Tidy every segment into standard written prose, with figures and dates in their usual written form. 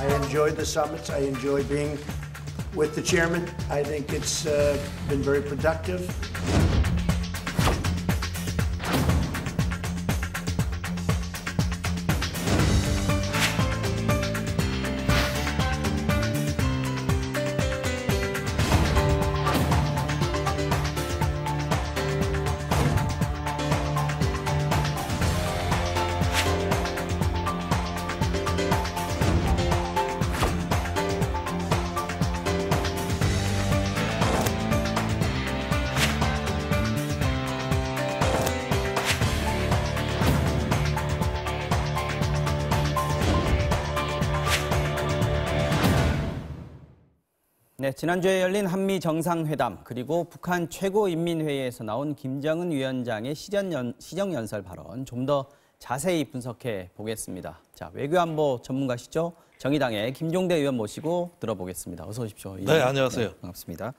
I enjoy the summits. I enjoy being with the chairman. I think it's been very productive. 네, 지난주에 열린 한미 정상회담 그리고 북한 최고인민회의에서 나온 김정은 위원장의 시정연설 발언 좀 더 자세히 분석해 보겠습니다. 자, 외교안보 전문가시죠? 정의당의 김종대 의원 모시고 들어보겠습니다. 어서 오십시오. 네, 안녕하세요. 네, 반갑습니다.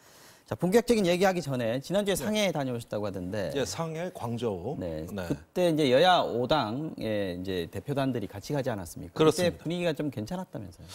자, 본격적인 얘기하기 전에 지난주에 상해에 다녀오셨다고 하던데. 예, 상해, 광저우. 네, 네. 그때 이제 여야 5당의 이제 대표단들이 같이 가지 않았습니까? 그렇습니다. 그때 분위기가 좀 괜찮았다면서요?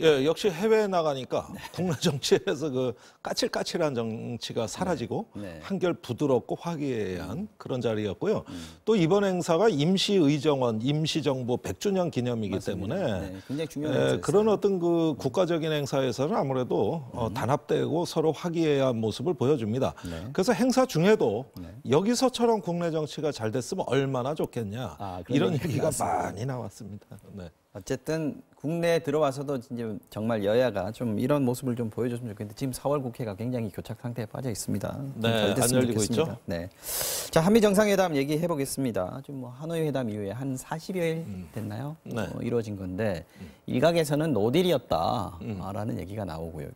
예, 역시 해외에 나가니까 국내 정치에서 그 까칠까칠한 정치가 사라지고 한결 부드럽고 화기애애한 그런 자리였고요. 또 이번 행사가 임시의정원, 임시정부 100주년 기념이기 맞습니다. 때문에 굉장히 중요한 행사였어요. 그런 어떤 그 국가적인 행사에서는 아무래도 단합되고 서로 화기애애한 모습을 보여줍니다. 그래서 행사 중에도 여기서처럼 국내 정치가 잘 됐으면 얼마나 좋겠냐 이런 얘기가 많이 나왔습니다. 네. 어쨌든 국내에 들어와서도 이제 정말 여야가 좀 이런 모습을 좀 보여줬으면 좋겠는데 지금 4월 국회가 굉장히 교착 상태에 빠져 있습니다. 네, 안 열리고 있죠. 네. 자, 한미 정상회담 얘기해 보겠습니다. 좀 뭐 하노이 회담 이후에 한 40여일 됐나요? 네. 이루어진 건데 일각에서는 노딜이었다라는 얘기가 나오고요.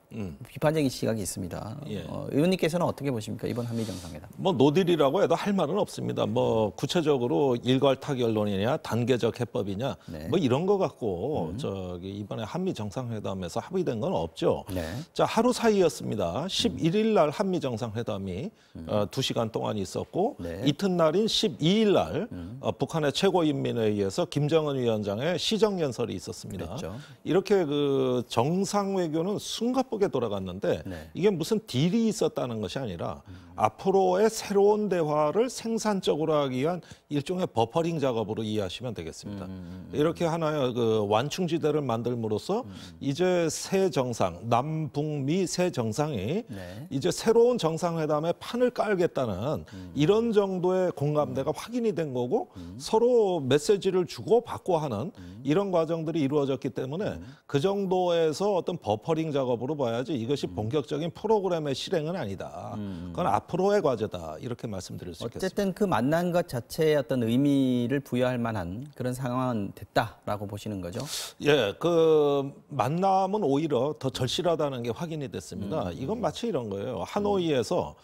비판적인 시각이 있습니다. 예. 의원님께서는 어떻게 보십니까? 이번 한미 정상회담. 뭐 노딜이라고 해도 할 말은 없습니다. 뭐 구체적으로 일괄 타결론이냐 단계적 해법이냐 뭐 이런 거 갖고 저기 이번에 한미 정상회담에서 합의된 건 없죠. 자, 하루 사이였습니다. 11일 날 한미 정상회담이 2시간 동안 있었고 이튿날인 12일 날 북한의 최고인민회의에서 김정은 위원장의 시정연설이 있었습니다. 그랬죠. 이렇게 그 정상 외교는 숨가쁘게 돌아갔는데 이게 무슨 딜이 있었다는 것이 아니라 앞으로의 새로운 대화를 생산적으로 하기 위한 일종의 버퍼링 작업으로 이해하시면 되겠습니다. 이렇게 하나의 그 완충지대를 만들므로써 이제 새 정상, 남북미 새 정상이 이제 새로운 정상회담의 판을 깔겠다는 이런 정도의 공감대가 확인이 된 거고 서로 메시지를 주고 받고 하는 이런 과정들이 이루어졌기 때문에 그 정도에서 어떤 버퍼링 작업으로 봐야지 이것이 본격적인 프로그램의 실행은 아니다. 그건 앞으로의 과제다. 이렇게 말씀드릴 수 있겠습니다. 어쨌든 그 만난 것 자체에 어떤 의미를 부여할 만한 그런 상황은 됐다라고 보시는 거죠? 예, 그 만남은 오히려 더 절실하다는 게 확인이 됐습니다. 이건 마치 이런 거예요. 하노이에서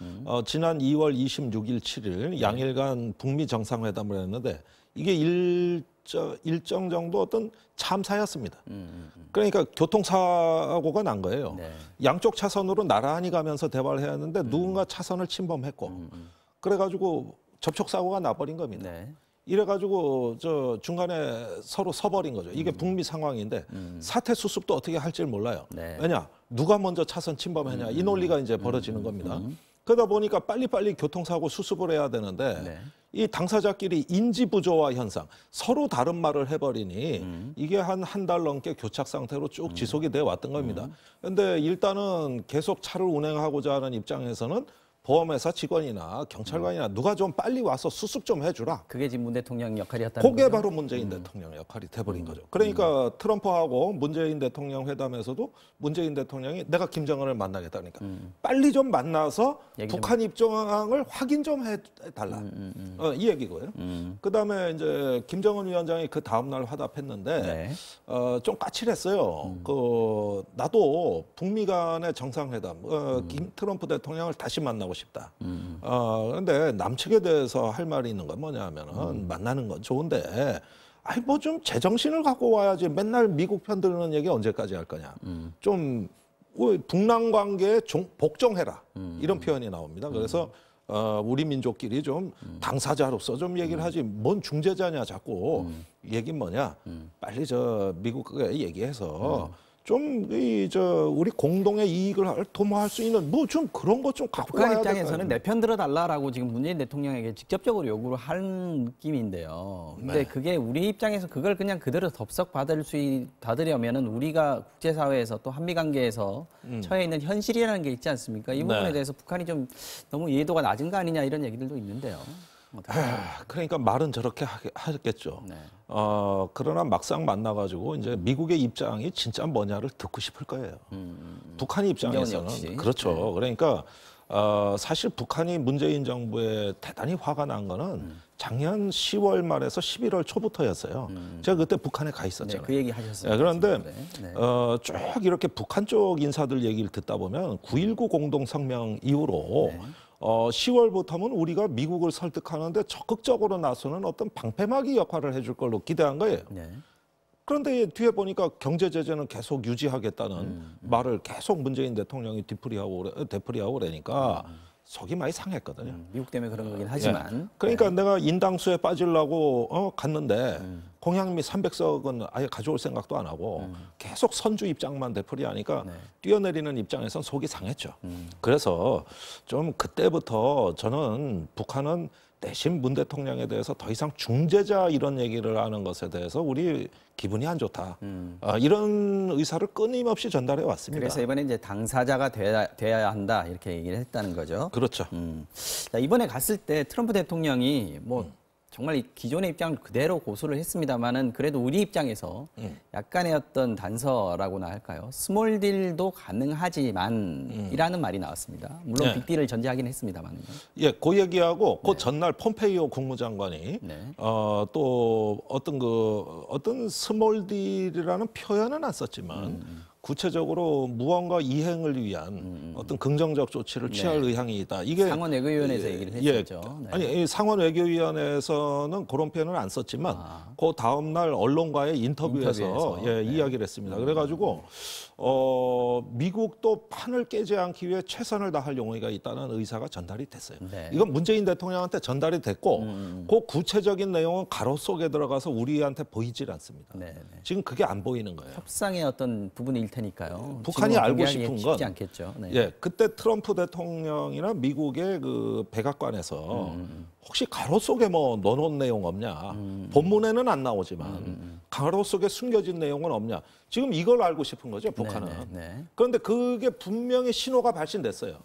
지난 2월 26일, 7일 양일 북미 정상회담을 했는데 이게 일정 정도 어떤 참사였습니다. 그러니까 교통사고가 난 거예요. 양쪽 차선으로 나란히 가면서 대화를 해야 하는데 누군가 차선을 침범했고 그래가지고 접촉사고가 나버린 겁니다. 이래가지고 저 중간에 서로 서버린 거죠. 이게 북미 상황인데 사태 수습도 어떻게 할지 몰라요. 왜냐? 누가 먼저 차선 침범했냐 이 논리가 이제 벌어지는 겁니다. 그러다 보니까 빨리빨리 교통사고 수습을 해야 되는데 이 당사자끼리 인지부조화 현상, 서로 다른 말을 해버리니 이게 한 달 넘게 교착 상태로 쭉 지속이 돼 왔던 겁니다. 그런데 일단은 계속 차를 운행하고자 하는 입장에서는 보험회사 직원이나 경찰관이나 누가 좀 빨리 와서 수습 좀 해주라. 그게 지금 문 대통령 역할이었다는 그게 거죠? 바로 문재인 대통령 역할이 돼버린 거죠. 그러니까 트럼프하고 문재인 대통령 회담에서도 문재인 대통령이 내가 김정은을 만나겠다니까 빨리 좀 만나서 북한 입장을 확인 좀 해달라. 이 얘기고요. 그다음에 이제 김정은 위원장이 그 다음날 화답했는데 좀 까칠했어요. 그 나도 북미 간의 정상회담, 트럼프 대통령을 다시 만나고 싶다. 그런데 남측에 대해서 할 말이 있는 건 뭐냐면은 만나는 건 좋은데 아니 뭐 좀 제정신을 갖고 와야지 맨날 미국 편 드는 얘기 언제까지 할 거냐. 좀 북남 관계에 복종해라. 이런 표현이 나옵니다. 그래서 우리 민족끼리 좀 당사자로서 좀 얘기를 하지 뭔 중재자냐 자꾸 얘기 뭐냐. 빨리 저 미국에 얘기해서 좀 우리 공동의 이익을 도모할 수 있는 뭐 좀 그런 것 좀 갖고 북한 와야 입장에서는 내 편 들어달라라고 지금 문재인 대통령에게 직접적으로 요구를 하는 느낌인데요. 근데 네. 그게 우리 입장에서 그걸 그냥 그대로 덥석 받으려면은 우리가 국제사회에서 또 한미 관계에서 처해 있는 현실이라는 게 있지 않습니까? 이 부분에 네. 대해서 북한이 좀 너무 이해도가 낮은 거 아니냐 이런 얘기들도 있는데요. 그러니까 말은 저렇게 하겠죠. 네. 그러나 막상 만나가지고 이제 미국의 입장이 진짜 뭐냐를 듣고 싶을 거예요. 북한 입장에서는 역시. 그렇죠. 네. 그러니까 사실 북한이 문재인 정부에 대단히 화가 난 거는 작년 10월 말에서 11월 초부터였어요. 제가 그때 북한에 가 네, 있었잖아요. 그 얘기 하셨어요. 그런데 네. 쭉 이렇게 북한 쪽 인사들 얘기를 듣다 보면 9.19 공동성명 이후로 10월부터는 우리가 미국을 설득하는데 적극적으로 나서는 어떤 방패막이 역할을 해줄 걸로 기대한 거예요. 네. 그런데 뒤에 보니까 경제 제재는 계속 유지하겠다는 말을 계속 문재인 대통령이 되풀이하고 그러니까 속이 많이 상했거든요. 미국 때문에 그런 거긴 하지만. 그러니까 내가 인당수에 빠지려고 갔는데 공약미 300석은 아예 가져올 생각도 안 하고 계속 선주 입장만 되풀이하니까 뛰어내리는 입장에선 속이 상했죠. 그래서 좀 그때부터 저는 북한은 대신 문 대통령에 대해서 더 이상 중재자 이런 얘기를 하는 것에 대해서 우리 기분이 안 좋다. 이런 의사를 끊임없이 전달해 왔습니다. 그래서 이번에 이제 당사자가 돼야 한다 이렇게 얘기를 했다는 거죠. 그렇죠. 자, 이번에 갔을 때 트럼프 대통령이 뭐 정말 기존의 입장을 그대로 고수를 했습니다만은 그래도 우리 입장에서 약간의 어떤 단서라고나 할까요? 스몰 딜도 가능하지만이라는 말이 나왔습니다. 물론 네. 빅딜을 전제하긴 했습니다만요. 예, 그 얘기하고 그 전날 폼페이오 국무장관이 네. 또 어떤 스몰딜이라는 표현은 안 썼지만 구체적으로 무언가 이행을 위한 어떤 긍정적 조치를 취할 의향이 있다. 이게 상원 외교위원회에서 얘기를 했었죠. 네. 아니, 이 상원 외교위원회에서는 그런 표현을 안 썼지만 그 다음 날 언론과의 인터뷰에서 이야기를 했습니다. 그래가지고 미국도 판을 깨지 않기 위해 최선을 다할 용의가 있다는 의사가 전달이 됐어요. 네. 이건 문재인 대통령한테 전달이 됐고 그 구체적인 내용은 가로 속에 들어가서 우리한테 보이질 않습니다. 네. 지금 그게 안 보이는 거예요. 협상의 어떤 부분일 테니까요. 북한이 지금 알고 공개하기 싶은 쉽지 건 않겠죠. 네. 예, 그때 트럼프 대통령이나 미국의 그 백악관에서 혹시 가로 속에 뭐 넣어놓은 내용 없냐? 본문에는 안 나오지만 가로 속에 숨겨진 내용은 없냐? 지금 이걸 알고 싶은 거죠, 북한은. 네. 그런데 그게 분명히 신호가 발신됐어요.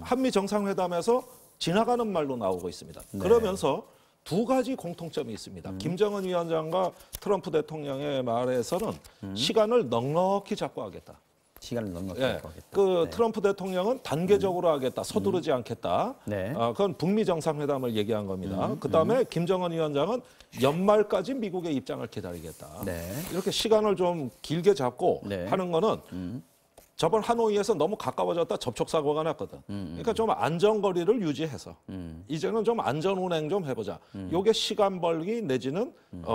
한미 정상회담에서 지나가는 말로 나오고 있습니다. 그러면서 두 가지 공통점이 있습니다. 김정은 위원장과 트럼프 대통령의 말에서는 시간을 넉넉히 잡고 하겠다. 시간을 넉넉히 예, 하겠다. 그 트럼프 대통령은 단계적으로 하겠다, 서두르지 않겠다. 네. 그건 북미 정상회담을 얘기한 겁니다. 그다음에 김정은 위원장은 연말까지 미국의 입장을 기다리겠다. 네. 이렇게 시간을 좀 길게 잡고 네. 하는 거는 저번 하노이에서 너무 가까워졌다 접촉사고가 났거든. 그러니까 좀 안전거리를 유지해서 이제는 좀 안전운행 좀 해보자. 요게 시간 벌기 내지는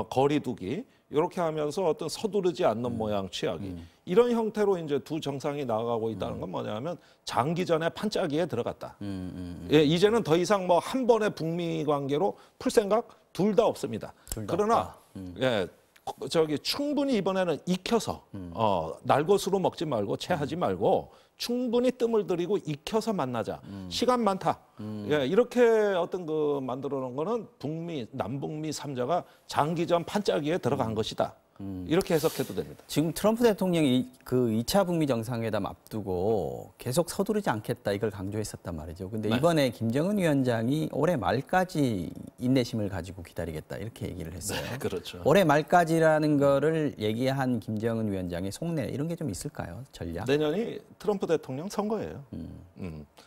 거리 두기 이렇게 하면서 어떤 서두르지 않는 모양 취하기. 이런 형태로 이제 두 정상이 나아가고 있다는 건 뭐냐면 장기전의 판짜기에 들어갔다. 예, 이제는 더 이상 뭐 한 번의 북미 관계로 풀 생각 둘 다 없습니다. 그러나 예, 충분히 이번에는 익혀서 날것으로 먹지 말고 체하지 말고 충분히 뜸을 들이고 익혀서 만나자. 시간 많다. 예, 이렇게 어떤 그 만들어 놓은 거는 남북미 3자가 장기전 판짜기에 들어간 것이다. 이렇게 해석해도 됩니다. 지금 트럼프 대통령이 그 2차 북미 정상회담 앞두고 계속 서두르지 않겠다 이걸 강조했었단 말이죠. 근데 이번에 김정은 위원장이 올해 말까지 인내심을 가지고 기다리겠다 이렇게 얘기를 했어요. 그렇죠. 올해 말까지라는 거를 얘기한 김정은 위원장의 속내 이런 게 좀 있을까요? 전략? 내년이 트럼프 대통령 선거예요.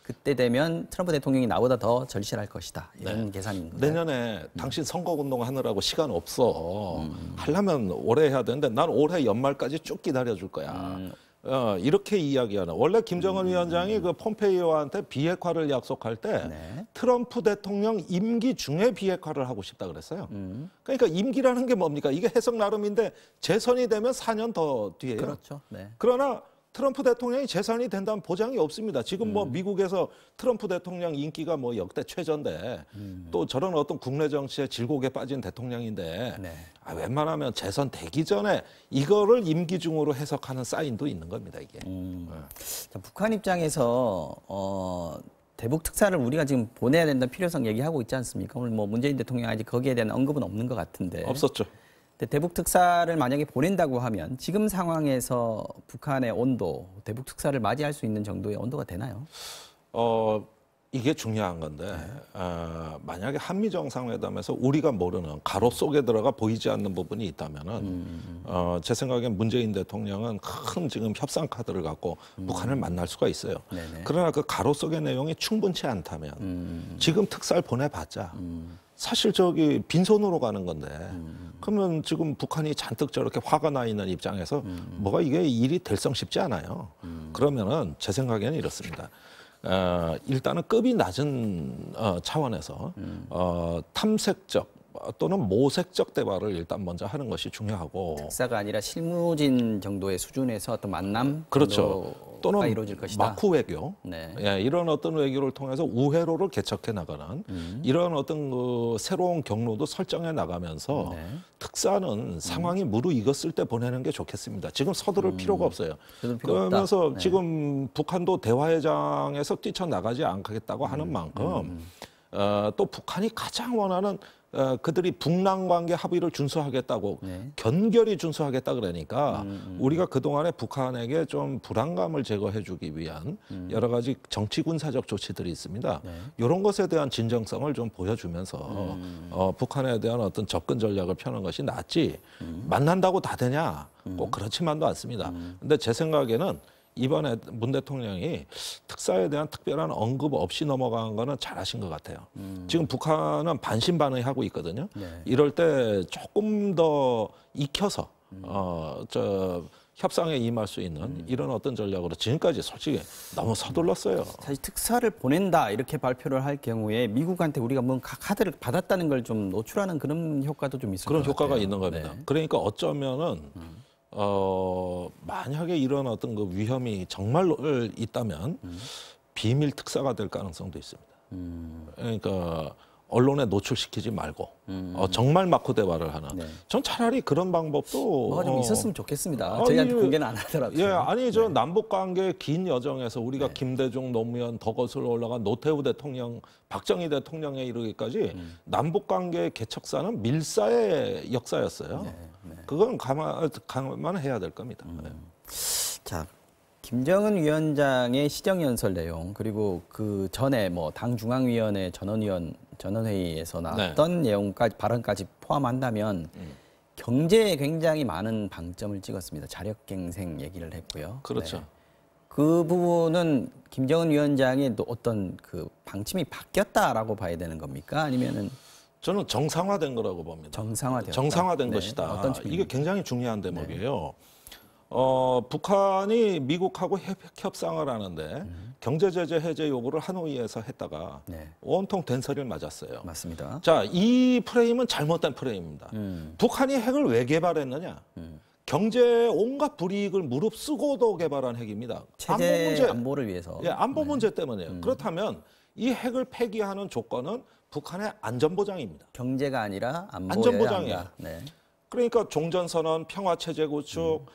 그때 되면 트럼프 대통령이 나보다 더 절실할 것이다. 이런 계산인 거예요. 내년에 당신 선거운동 하느라고 시간 없어. 하려면 올해 해야 되는데 난 올해 연말까지 쭉 기다려줄 거야. 이렇게 이야기하는. 원래 김정은 위원장이 그 폼페이오한테 비핵화를 약속할 때 트럼프 대통령 임기 중에 비핵화를 하고 싶다 그랬어요. 그러니까 임기라는 게 뭡니까? 이게 해석 나름인데 재선이 되면 4년 더 뒤에요. 그렇죠. 네. 그러나 트럼프 대통령이 재선이 된다는 보장이 없습니다. 지금 뭐 미국에서 트럼프 대통령 인기가 뭐 역대 최저인데 또 저런 어떤 국내 정치에 질곡에 빠진 대통령인데 네. 웬만하면 재선 되기 전에 이거를 임기 중으로 해석하는 사인도 있는 겁니다, 이게. 자, 북한 입장에서 대북 특사를 우리가 지금 보내야 된다는 필요성 얘기하고 있지 않습니까? 오늘 뭐 문재인 대통령 아직 거기에 대한 언급은 없는 것 같은데. 없었죠. 근데 대북 특사를 만약에 보낸다고 하면 지금 상황에서 북한의 온도, 대북 특사를 맞이할 수 있는 정도의 온도가 되나요? 이게 중요한 건데 만약에 한미 정상회담에서 우리가 모르는 가로 속에 들어가 보이지 않는 부분이 있다면은 제 생각엔 문재인 대통령은 큰 지금 협상 카드를 갖고 북한을 만날 수가 있어요. 네네. 그러나 그 가로 속의 내용이 충분치 않다면 지금 특사를 보내봤자 사실 저기 빈손으로 가는 건데 그러면 지금 북한이 잔뜩 저렇게 화가 나 있는 입장에서 뭐가 이게 일이 될성 싶지 않아요. 그러면은 제 생각에는 이렇습니다. 일단은 급이 낮은 차원에서 탐색적 또는 모색적 대화를 일단 먼저 하는 것이 중요하고 특사가 아니라 실무진 정도의 수준에서 어떤 만남 그렇죠. 또는 이루어질 것이다. 마크 외교 네. 예, 이런 어떤 외교를 통해서 우회로를 개척해 나가는 이런 어떤 그 새로운 경로도 설정해 나가면서 네. 특사는 상황이 무르익었을 때 보내는 게 좋겠습니다. 지금 서두를 필요가 없어요. 서두를 필요 그러면서 없다. 네. 지금 북한도 대화회장에서 뛰쳐나가지 않겠다고 하는 만큼 또 북한이 가장 원하는 그들이 북남 관계 합의를 준수하겠다고 네. 견결히 준수하겠다 그러니까 우리가 그동안에 북한에게 좀 불안감을 제거해주기 위한 여러 가지 정치 군사적 조치들이 있습니다. 네. 이런 것에 대한 진정성을 좀 보여주면서 북한에 대한 어떤 접근 전략을 펴는 것이 낫지 만난다고 다 되냐 꼭 그렇지만도 않습니다. 근데 제 생각에는 이번에 문 대통령이 특사에 대한 특별한 언급 없이 넘어간 거는 잘하신 것 같아요. 지금 북한은 반신반의하고 있거든요. 네. 이럴 때 조금 더 익혀서 협상에 임할 수 있는 이런 어떤 전략으로 지금까지 솔직히 너무 서둘렀어요. 사실 특사를 보낸다 이렇게 발표를 할 경우에 미국한테 우리가 뭔가 카드를 받았다는 걸 좀 노출하는 그런 효과도 좀 있을 것 그런 같아요. 효과가 있는 겁니다. 네. 그러니까 어쩌면은 만약에 이런 어떤 그 위험이 정말 있다면 비밀 특사가 될 가능성도 있습니다. 그러니까 언론에 노출시키지 말고 정말 마크 대화를 하는. 네. 전 차라리 그런 방법도 뭐가 좀 있었으면 좋겠습니다. 저희한테 공개는 안 하더라고요. 예, 아니 저 남북 관계 긴 여정에서 우리가 김대중, 노무현 더 거슬러 올라간 노태우 대통령, 박정희 대통령에 이르기까지 남북 관계 개척사는 밀사의 역사였어요. 그건 감안해야 될 겁니다. 자, 김정은 위원장의 시정연설 내용 그리고 그 전에 뭐 당 중앙위원회 전원회의에서 나왔던 내용까지 발언까지 포함한다면 경제에 굉장히 많은 방점을 찍었습니다. 자력갱생 얘기를 했고요. 그렇죠. 네. 그 부분은 김정은 위원장의 또 어떤 그 방침이 바뀌었다라고 봐야 되는 겁니까? 아니면은 저는 정상화된 거라고 봅니다. 정상화된 것이다. 어떤 측면입니까? 이게 굉장히 중요한 대목이에요. 북한이 미국하고 협상을 하는데 경제 제재 해제 요구를 하노이에서 했다가 온통 된소리를 맞았어요. 맞습니다. 자, 이 프레임은 잘못된 프레임입니다. 북한이 핵을 왜 개발했느냐? 경제 온갖 불이익을 무릅쓰고도 개발한 핵입니다. 체제 안보를 위해서. 예, 안보 문제 때문이에요. 그렇다면 이 핵을 폐기하는 조건은 북한의 안전보장입니다. 경제가 아니라 안전보장이야. 네. 그러니까 종전선언, 평화체제 구축,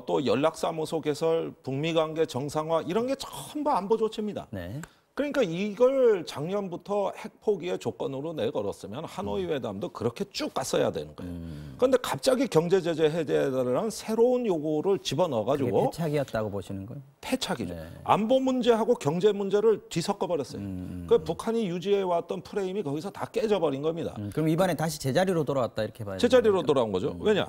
또 연락사무소 개설, 북미관계 정상화 이런 게 전부 안보 조치입니다. 네. 그러니까 이걸 작년부터 핵 포기의 조건으로 내걸었으면 하노이 회담도 그렇게 쭉 갔어야 되는 거예요. 그런데 갑자기 경제 제재 해제라는 새로운 요구를 집어넣어가지고 그게 패착이었다고 보시는 거예요? 패착이죠. 네. 안보 문제하고 경제 문제를 뒤섞어 버렸어요. 그 북한이 유지해 왔던 프레임이 거기서 다 깨져버린 겁니다. 그럼 이번에 다시 제자리로 돌아왔다 이렇게 봐야 제자리로 돌아온 거죠. 왜냐?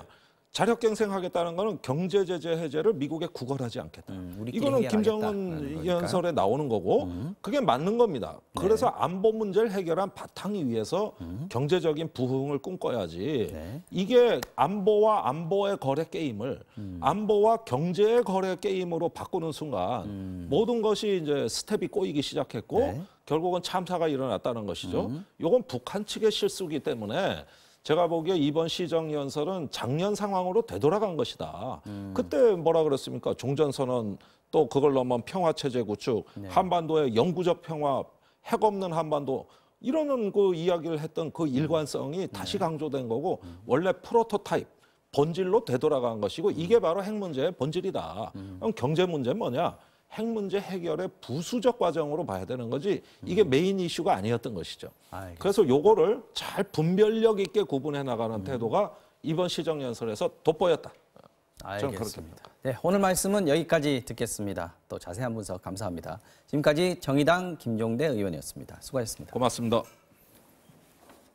자력갱생하겠다는 거는 경제 제재 해제를 미국에 구걸하지 않겠다. 이거는 김정은 연설에 나오는 거고 그게 맞는 겁니다. 그래서 안보 문제를 해결한 바탕이 위해서 경제적인 부흥을 꿈꿔야지. 이게 안보와 안보의 거래 게임을 안보와 경제의 거래 게임으로 바꾸는 순간 모든 것이 이제 스텝이 꼬이기 시작했고 결국은 참사가 일어났다는 것이죠. 이건 북한 측의 실수이기 때문에 제가 보기에 이번 시정연설은 작년 상황으로 되돌아간 것이다. 그때 뭐라 그랬습니까? 종전선언 또 그걸 넘은 평화체제 구축, 네. 한반도의 영구적 평화, 핵 없는 한반도 이러는 그 이야기를 했던 그 일관성이 다시 강조된 거고 원래 프로토타입, 본질로 되돌아간 것이고 이게 바로 핵 문제의 본질이다. 그럼 경제 문제는 뭐냐? 핵 문제 해결의 부수적 과정으로 봐야 되는 거지 이게 메인 이슈가 아니었던 것이죠. 알겠습니다. 그래서 요거를 잘 분별력 있게 구분해 나가는 태도가 이번 시정연설에서 돋보였다. 저는 그렇게 알겠습니다. 네, 오늘 말씀은 여기까지 듣겠습니다. 또 자세한 분석 감사합니다. 지금까지 정의당 김종대 의원이었습니다. 수고하셨습니다. 고맙습니다.